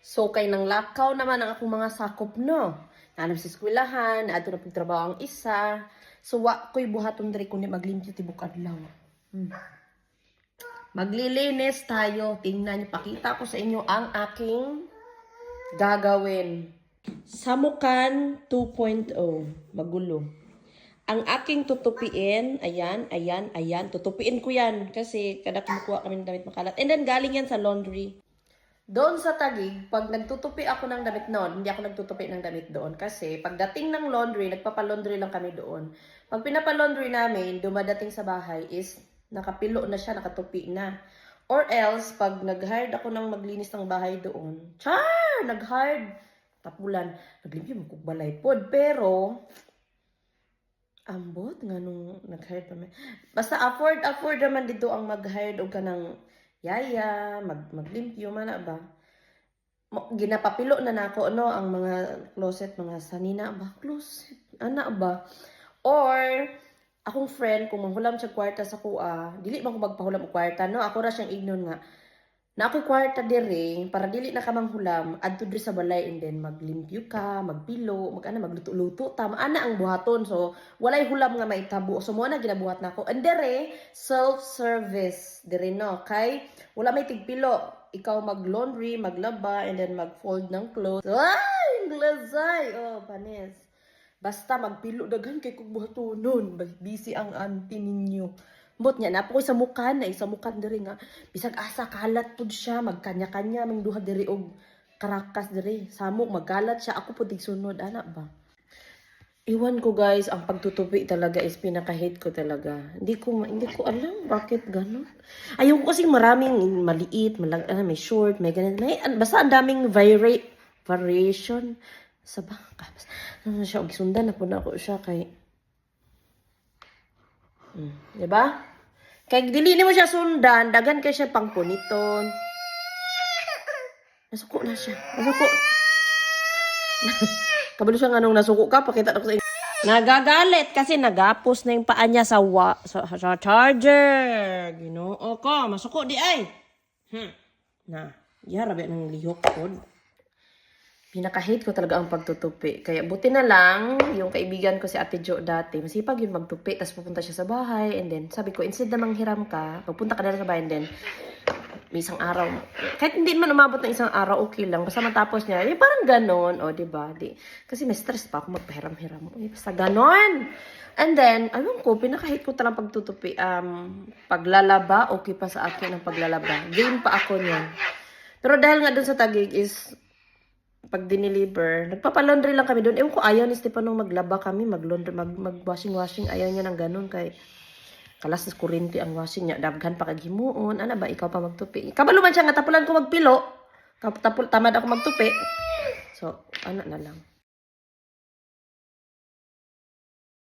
So, kay nang lakaw naman ang akong mga sakop, no? Nanam sa eskwelahan, ato na pagtrabaho ang isa. So, wa ko'y buhaton diri kundi maglimpyo tibok adlaw. Maglilinis tayo. Tingnan niyo, pakita ko sa inyo ang aking gagawin. Samukan 2.0. Magulo. Ang aking tutupiin, ayan. Tutupiin ko yan kasi kada kumukuha kami ng damit makalat. And then galing yan sa laundry. Doon sa Taguig, pag nagtutupi ako ng damit noon, hindi ako nagtutupi ng damit doon. Kasi pagdating ng laundry, nagpapalaundry lang kami doon. Pag pinapalaundry namin, dumadating sa bahay is nakapilo na siya, nakatupi na. Or else, pag nag-hired ako ng maglinis ng bahay doon, nag-hired, tapulan, naglimpyo mo kong balay pod. Pero, ambot nga nung nag-hired pa. Basta afford naman dito ang mag-hired o ka ng yaya, maglimpyo, mana ba? Ginapapilo na nako no ang mga closet, mga sanina ba? Closet, ana ba? Or, akong friend, kung manghulam siya kwarta sa kuha, dili man ko magpahulam og kwarta, no? Ako ra siyang ignon nga. Na ako'y kwarta dire, para dili na ka manghulam, adto diri sa balay, and then maglimpyo ka, magpilo, magluto-luto, tama, ana ang buhaton. So, walay hulam nga maitabo. So, mo na ginabuhat na ako. And dire, self-service, dire no, kay, wala may tigpilo. Ikaw mag-laundry, maglaba, and then mag-fold ng clothes. Ay, glazay! Oh, panis. Basta magpilo daghan kay kung buhatonon. Busy ang auntie ninyo. Bot niya, napo ko sa mukan, sa mukan diri nga. Bisag asa, kalat po siya, magkanya-kanya, may duha diri og karakas diri. Samok, magkalat siya, ako po sunod, anak ba? Iwan ko guys, ang pagtutupi talaga is pinaka-hate ko talaga. Hindi ko alam bakit gano'n. Ayaw ko kasing maraming maliit, may short, may ganun. Basta ang daming variation. Sa baka. Ano siya, og sundan na po na ako siya kay... Diba? Kaya dili mo siya sundan, dagan kay siya pang puniton. Nasuko na siya. Nasuko. Kabalo siya nga nung nasuko ka, pakita ko sa inyo. Nagagalit kasi nagapos na yung paa niya sa charger. Ginoo ko, masuko di ay. Na, yarabi ng lihok ko. Pinaka-hate ko talaga ang pagtutupi. Kaya buti na lang, yung kaibigan ko si Ate Jo dati, masipag yun magtupi, tapos pupunta siya sa bahay, and then sabi ko, instead na manghiram ka, pagpunta ka na sa bahay, and then may isang araw, kahit hindi man umabot ng isang araw, okay lang, basta matapos niya, parang ganon, o diba, kasi may stress pa ako magpahiram-hiram, basta ganon. And then, alam ko, pinaka-hate ko talagang pagtutupi, paglalaba, okay pa sa akin ang paglalaba, game pa ako niyan. Pero dahil nga dun sa Taguig is, pag diniliver, nagpapalaundry lang kami doon. Ewan ko, ayaw ni Stefano maglaba kami, mag-washing, ayaw niya ng ganun kay kalas sa kurinti ang washing niya. Daghan pa kaghimuon. Ano ba, ikaw pa magtupi. Kabalo man siya nga, tapulan ko magpilo. Tamad ako magtupi. So, ano na lang.